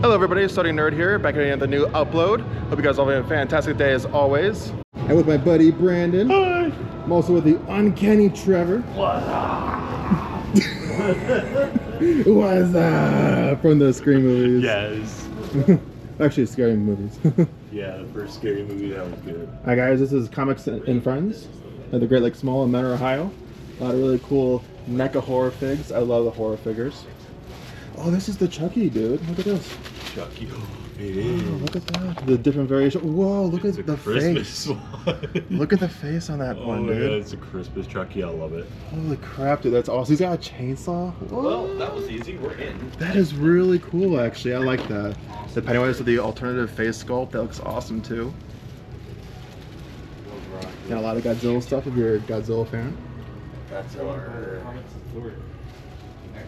Hello everybody, Study Nerd here, back again at the new upload. Hope you guys all have a fantastic day as always. And with my buddy Brandon. Hi! I'm also with the uncanny Trevor. What's up? What's up? From the Scream movies. Yes. Actually, scary movies. Yeah, the first scary movie, that was good. Hi guys, this is Comics and Friends at the Great Lakes Mall in Mentor, Ohio. A lot of really cool NECA horror figs. I love the horror figures. Oh, this is the Chucky, dude. Look at this. Chucky. It is. Oh, look at that. The different variation. Whoa, look at the Christmas face. one. Look at the face on that one, dude. Yeah, it's a Christmas Chucky. I love it. Holy crap, dude. That's awesome. He's got a chainsaw. Whoa. Well, that was easy. We're in. That is really cool, actually. I like that. The Pennywise with the alternative face sculpt. That looks awesome, too. Got a lot of Godzilla stuff if you're a Godzilla fan. That's our...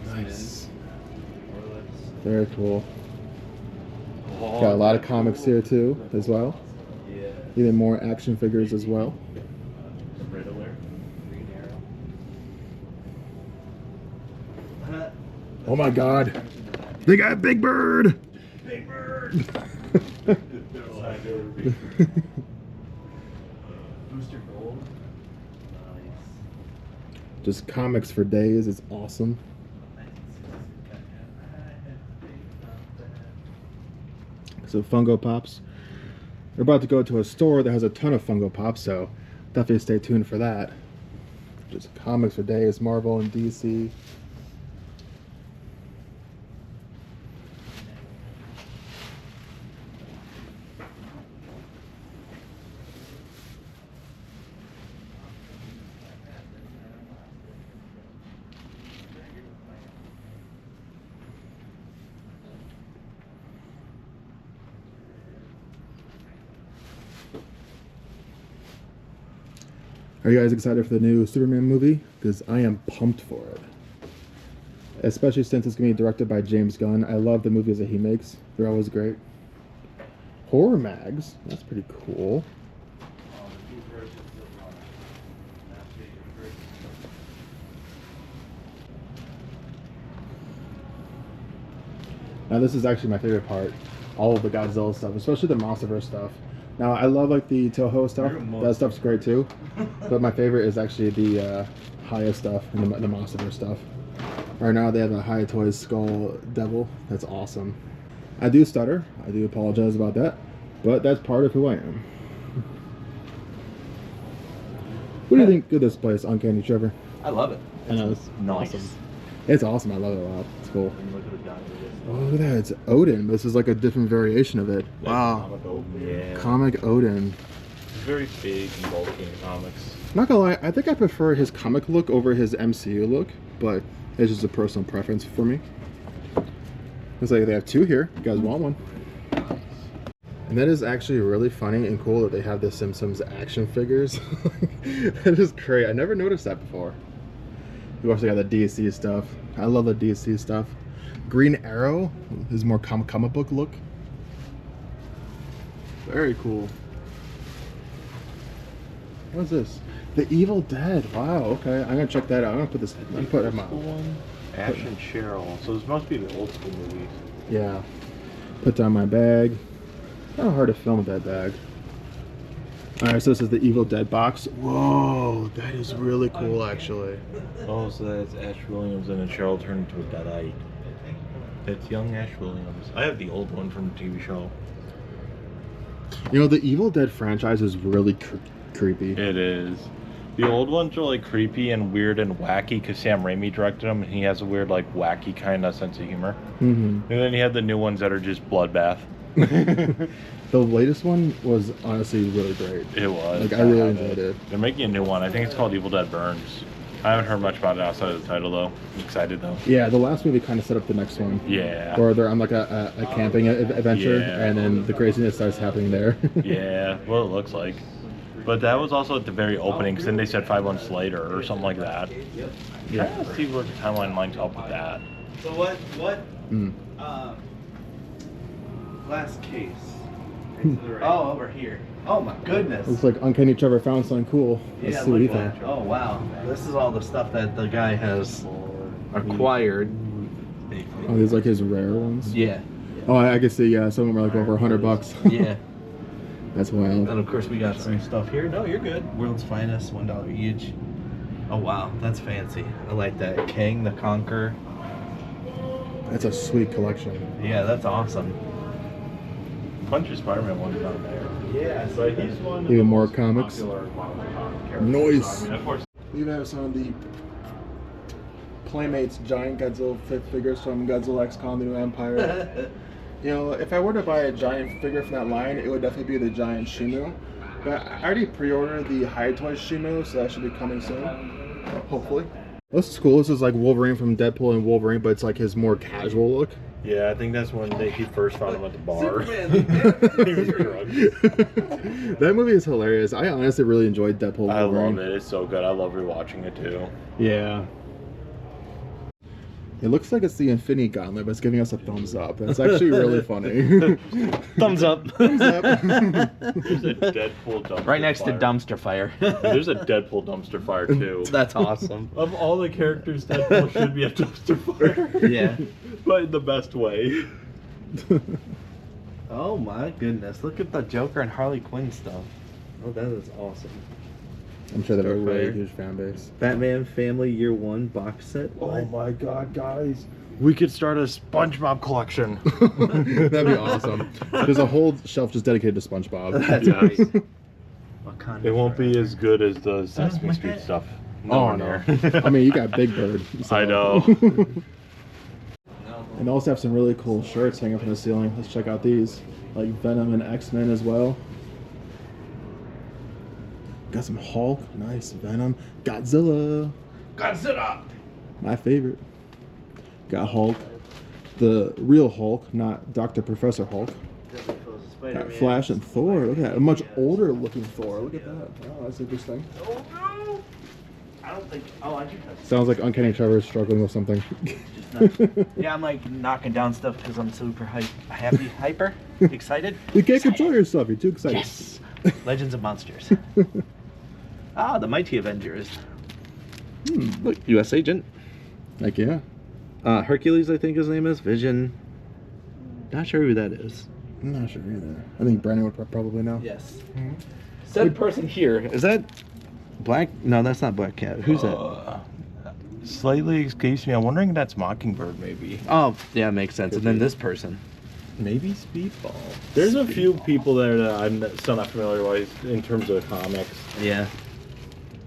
Nice. Very cool. Got a lot of comics here too, as well. Yeah. Even more action figures as well. Riddler. Green Arrow. Oh my God! They got Big Bird. Big Bird. Booster Gold. Nice. Just comics for days. It's awesome. So Funko Pops. We're about to go to a store that has a ton of Funko Pops, so definitely stay tuned for that. Just comics for days, Marvel and DC. Are you guys excited for the new Superman movie? Because I am pumped for it. Especially since it's going to be directed by James Gunn. I love the movies that he makes. They're always great. Horror mags. That's pretty cool. Now this is actually my favorite part. All of the Godzilla stuff, especially the Monsterverse stuff. Now I love like the Toho stuff. That stuff's great too. But my favorite is actually the Haya stuff and the Monsterverse stuff. Right now they have a Haya Toys Skull Devil. That's awesome. I do stutter. I do apologize about that. But that's part of who I am. What do you think of this place, Uncanny Trevor? I love it. I know, it's nice. awesome. It's awesome. I love it a lot. It's cool. Look at the diamond. Oh, look at that. It's Odin. This is like a different variation of it. Wow. Yeah. Comic Odin. It's very big and bulky in comics. Not gonna lie, I think I prefer his comic look over his MCU look, but it's just a personal preference for me. Looks like they have two here. You guys want one? And that is actually really funny and cool that they have the Simpsons action figures. That is great. I never noticed that before. We also got the DC stuff. I love the DC stuff. Green Arrow is more comic book look. Very cool. What is this? The Evil Dead. Wow. Okay, I'm gonna check that out. I'm gonna put this. I'm gonna put them out. Ash and Cheryl. So this must be the old school movies. Yeah. Put down my bag. Kind of hard to film with that bag. All right, so this is the Evil Dead box. Whoa, that is really cool, actually. Oh, so that's Ash Williams and then Cheryl turned into a Deadite. That's young Ash Williams. I have the old one from the TV show. You know, the Evil Dead franchise is really creepy. It is. The old ones are like creepy and weird and wacky because Sam Raimi directed them and he has a weird, like, wacky kind of sense of humor. Mm-hmm. And then you have the new ones that are just bloodbath. The latest one was honestly really great. It was. Like, I really enjoyed it. They're making a new one. I think it's called Evil Dead Burns. I haven't heard much about it outside of the title, though. I'm excited, though. Yeah, the last movie kind of set up the next one. Yeah. Or they're on like a camping adventure, Yeah. and then the craziness starts happening there. Yeah, well, it looks like. But that was also at the very opening, because then they said 5 months later or something like that. Yeah. Trying to see where the timeline lines up with that. So what Mm. glass case? Oh, over here. Oh my goodness. Looks like Uncanny Trevor found something cool. Let's see what he look found. at that. Oh wow. This is all the stuff that the guy has acquired. Oh, these like his rare ones. Yeah. Oh, I can see. Yeah, some of them are like over $100. Yeah. That's wild. And of course we got some stuff here. No, you're good. World's Finest, $1 each. Oh wow, that's fancy. I like that. King the Conqueror. That's a sweet collection. Yeah, that's awesome. Bunch of Spider-Man ones down there. Yeah, So he's one of Even the more most comics. popular Marvel characters. Nice. I mean, of course. We even have some of the Playmates giant Godzilla figures from Godzilla X Kong: The New Empire. You know, if I were to buy a giant figure from that line, it would definitely be the giant Shimu. But I already pre-ordered the High Toys Shimu, so that should be coming soon. Hopefully. This is cool. This is like Wolverine from Deadpool and Wolverine, but it's like his more casual look. Yeah, I think that's when he first found him at the bar. He was drunk. That movie is hilarious. I honestly really enjoyed Deadpool. I Wolverine. love it. It's so good. I love rewatching it too. Yeah. It looks like it's the Infinity Gauntlet, but it's giving us a thumbs up. It's actually really funny. Thumbs up. Thumbs up. There's a Deadpool dumpster Right next to fire. dumpster fire. There's a Deadpool dumpster fire too. That's awesome. Of all the characters, Deadpool should be a dumpster fire. Yeah. But in the best way. Oh my goodness. Look at the Joker and Harley Quinn stuff. Oh, that is awesome. I'm sure they have a really Starfire. huge fan base. Batman Family Year 1 box set. Oh my god, guys. We could start a SpongeBob collection. That'd be awesome. There's a whole shelf just dedicated to SpongeBob. That's nice. Wakanda It won't be forever. as good as the Sesame my Street head. stuff. Oh, Nowhere no. near. I mean, you got Big Bird. so- I know. And they also have some really cool shirts hanging from the ceiling. Let's check out these. Like Venom and X-Men as well. Got some Hulk. Nice. Venom. Godzilla. Godzilla! My favorite. Got Hulk. The real Hulk, not Dr. Professor Hulk. Got Flash and Thor. Look at that. A much older looking Thor. Look at that. Oh, that's interesting. Oh no! I don't think. Oh, I do touch. Sounds like Uncanny Trevor is struggling with something. Yeah, I'm like knocking down stuff because I'm super happy, hyper, excited. You can't control yourself. You're too excited. Yes! Legends of Monsters. Ah, the Mighty Avengers. Look, U.S. Agent. Like, yeah. Hercules, I think his name is. Vision. Not sure who that is. I'm not sure either. I think Brandon would probably know. Yes. Said person here. Is that Black? No, that's not Black Cat. Who's that? Slightly escapes me. I'm wondering if that's Mockingbird, maybe. Oh, yeah, makes sense. And then this person. Maybe Speedball. There's a few people there that I'm still not familiar with in terms of comics. Yeah.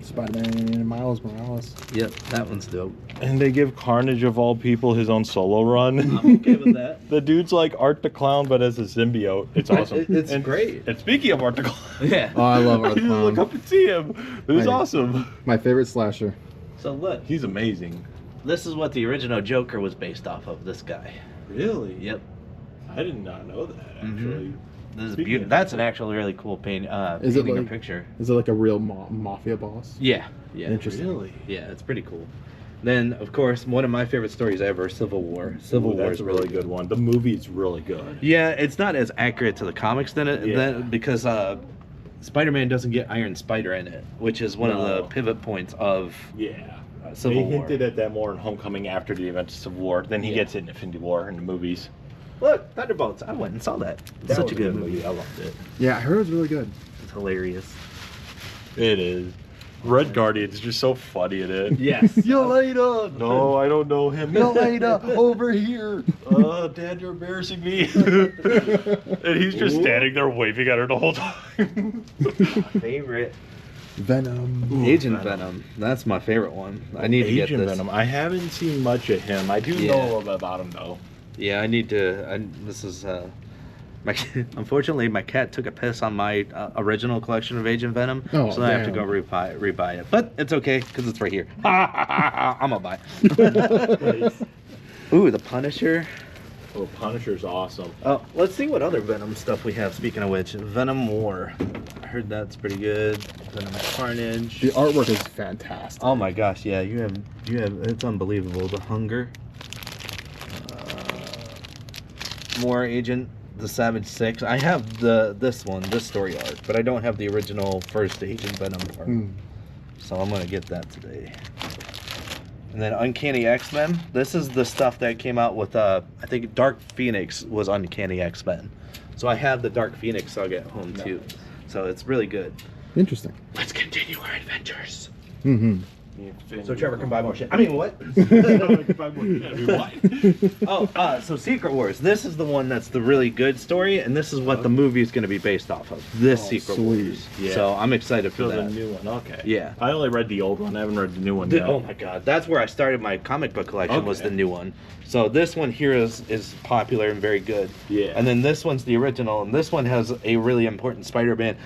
Spider-Man and Miles Morales. Yep, that one's dope. And they give Carnage of all people his own solo run. I'm okay with that. The dude's like Art the Clown, but as a symbiote. It's awesome. It's And- great. And speaking of Art the Clown, Yeah. Oh, I love Art the you look Clown. up and see him. It was I- awesome. My favorite slasher. So look, He's amazing. this is what the original Joker was based off of. This guy. Really? Yep. I did not know that actually. This is Speaking beautiful. of- That's an actually really cool paint. Is it Painting like- a picture. Is it like a real mafia boss? Yeah. Yeah. Interesting. Really? Yeah, it's pretty cool. Then, of course, one of my favorite stories ever, Civil War. Civil Ooh, War that's is a really good one. The movie's really good. Yeah, it's not as accurate to the comics because Spider-Man doesn't get Iron Spider in it, which is one of the No. pivot points of Yeah. Civil They War. hinted at that more in Homecoming after the events of Civil War. Then he Yeah. gets it in Infinity War in the movies. Look, Thunderbolts. I went and saw that. That Such was a good movie. I loved it. Yeah, I heard it was really good. It's hilarious. It is. Red Guardian is just so funny in it. Yes. Yelena! No, I don't know him. Yelena, over here! Dad, you're embarrassing me. And he's just standing there waving at her the whole time. Favorite. Venom. Agent Venom. That's my favorite one. I need to get Agent this. Venom. I haven't seen much of him. I do Yeah. know a little bit about him though. Yeah, I need to. This is my. Unfortunately, my cat took a piss on my original collection of Agent Venom, Oh, so I have to go damn. rebuy it. But it's okay because it's right here. I'm gonna buy it. Ooh, the Punisher. Oh, Punisher's awesome. Oh, let's see what other Venom stuff we have. Speaking of which, Venom War. I heard that's pretty good. Venom Carnage. The artwork is fantastic. Oh my gosh, yeah, you have. It's unbelievable. The Hunger. More Agent, the Savage 6. I have this story arc, but I don't have the original first Agent Venom arc. Hmm. So I'm gonna get that today. And then Uncanny X-Men. This is the stuff that came out with, I think Dark Phoenix was Uncanny X-Men. So I have the Dark Phoenix saga at home too. So it's really good. Interesting. Let's continue our adventures. Mm-hmm. So Trevor can buy more shit. I mean, what? So Secret Wars. This is the one that's the really good story, and this is what the movie is going to be based off of. This Secret Wars. Yeah. So I'm excited for So that. the new one, okay. Yeah. I only read the old one. I haven't read the new one yet. Oh my god, that's where I started my comic book collection. Was Okay. the new one. So this one here is popular and very good. Yeah. And then this one's the original, and this one has a really important Spider-Man.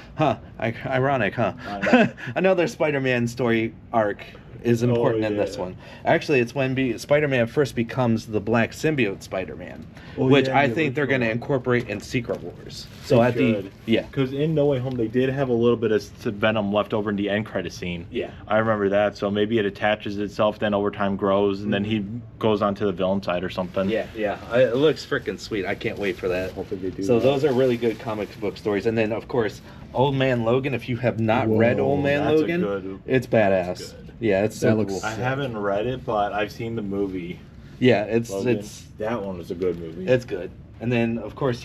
Ironic, huh? I know. Another Spider-Man story arc is important in this yeah. one. Actually, it's when Spider-Man first becomes the Black Symbiote Spider-Man, Oh, which yeah, I the think they're going to original incorporate in Secret Wars. So at the Because in No Way Home, they did have a little bit of Venom left over in the end credit scene. Yeah. I remember that. So maybe it attaches itself, then over time grows, and then he goes on to the villain side or something. Yeah, it looks freaking sweet. I can't wait for that. Hopefully they do. So that. those are really good comic book stories. And then, of course, Old Man Logan. If you have not Whoa, read Old Man that's a Logan, good- it's badass. that's good. Yeah, it's so That looks cool. I haven't read it, but I've seen the movie. Yeah, it's Logan. That one was a good movie. it's good. And then, of course,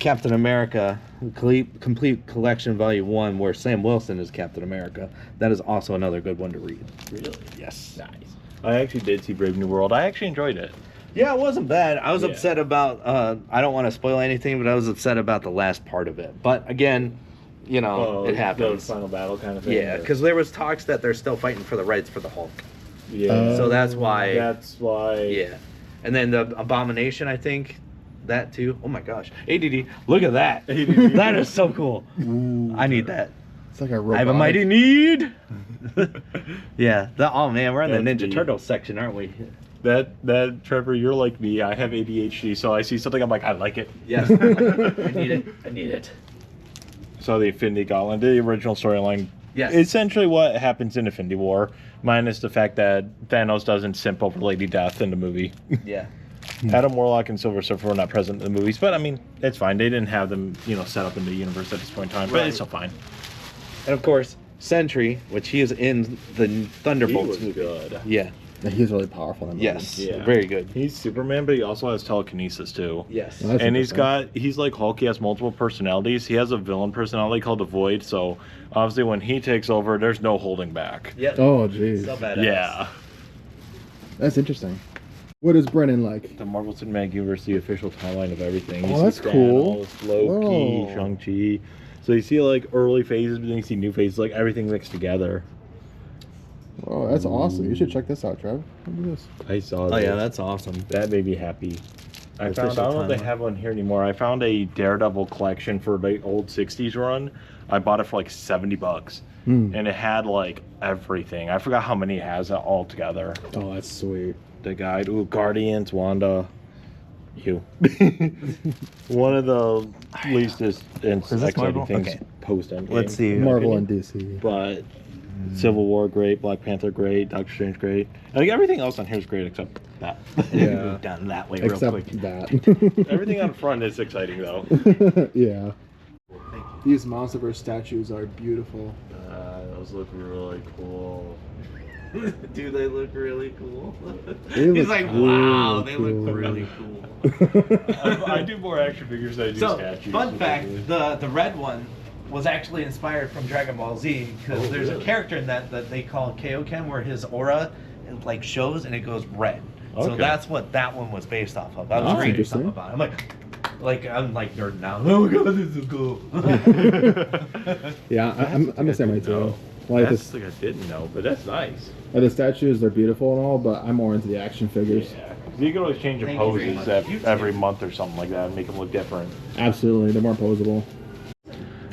Captain America complete collection volume 1, where Sam Wilson is Captain America. That is also another good one to read. really Yes. nice. I actually did see Brave New World. I actually enjoyed it. Yeah, it wasn't bad. I was Yeah. upset about. I don't want to spoil anything, but I was upset about the last part of it. But again, it happens. The final battle kind of thing. Yeah, because there was talks that they're still fighting for the rights for the Hulk. yeah. So that's why. That's why. Yeah, and then the Abomination, I think, that too. Oh my gosh, ADD! Look at that. That is so cool. I need that. It's like a I robot. have a mighty need. Yeah. Oh man, we're in the That's Ninja deep. Turtles section, aren't we? That Trevor, you're like me. I have ADHD, so I see something, I'm like, I like it. Yes. I need it. I need it. So the Infinity Gauntlet, the original storyline, Yes. essentially what happens in Infinity War, minus the fact that Thanos doesn't simp over Lady Death in the movie. Yeah. Adam Warlock and Silver Surfer were not present in the movies, but I mean, it's fine. They didn't have them, set up in the universe at this point in time, but Right. it's still fine. And of course, Sentry, which he is in the Thunderbolts movie. good. Yeah. Yeah, he's really powerful in that Yes. movie. Yeah. Very good. He's Superman, but he also has telekinesis too. Yes. Well, that's And interesting. he's like Hulk, he has multiple personalities. He has a villain personality called the Void, so obviously when he takes over, there's no holding back. Yeah. Oh, jeez. So badass. Yeah. That's interesting. What is Brennan like? The Marvel Cinematic Universe, the official timeline of everything. Oh, that's cool. Thanos, Loki, Whoa. Shang-Chi. So you see like early phases, but then you see new phases, like everything mixed together. Oh, that's awesome. You should check this out, Trev. Look at this. I saw Oh that. yeah, that's awesome. That made me happy. I Official don't know if they timeline. have one here anymore. I found a Daredevil collection for the old 60s run. I bought it for like $70. Hmm. And it had like everything. I forgot how many it has all together. Oh, that's sweet. The guide, Guardians, Wanda, you. One of the least exciting Marvel? things Okay. post Endgame. Let's see. Marvel and DC. But Civil War great, Black Panther great, Doctor Strange great. I think everything else on here is great except that. Yeah. Down that way real Except quick. that. Everything on front is exciting though. Yeah. These Monsterverse statues are beautiful. Those look really cool. Do they look really cool? They He's look like, really wow, they cool. look really cool. I do more action figures than I do So, statues. fun fact, the red one was actually inspired from Dragon Ball Z because there's a character in that they call Kaioken where his aura like shows and it goes red. So Okay. that's what that one was based off of. I was Oh, reading interesting. something about it. I'm like nerding out. Oh my god, this is cool. Yeah, I'm the same way too. Like That's this, like I didn't know, but that's nice. the statues, they're beautiful and all, but I'm more into the action figures. Yeah. You can always change your Thank you very poses much. every month or something like that and make them look different. Absolutely, they're more posable.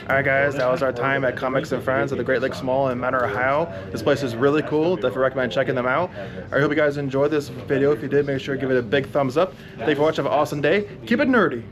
Alright guys, that was our time at Comics and Friends at the Great Lakes Mall in Menor, Ohio. This place is really cool, definitely recommend checking them out. I hope you guys enjoyed this video. If you did, make sure to give it a big thumbs up. Thank you for watching, have an awesome day. Keep it nerdy.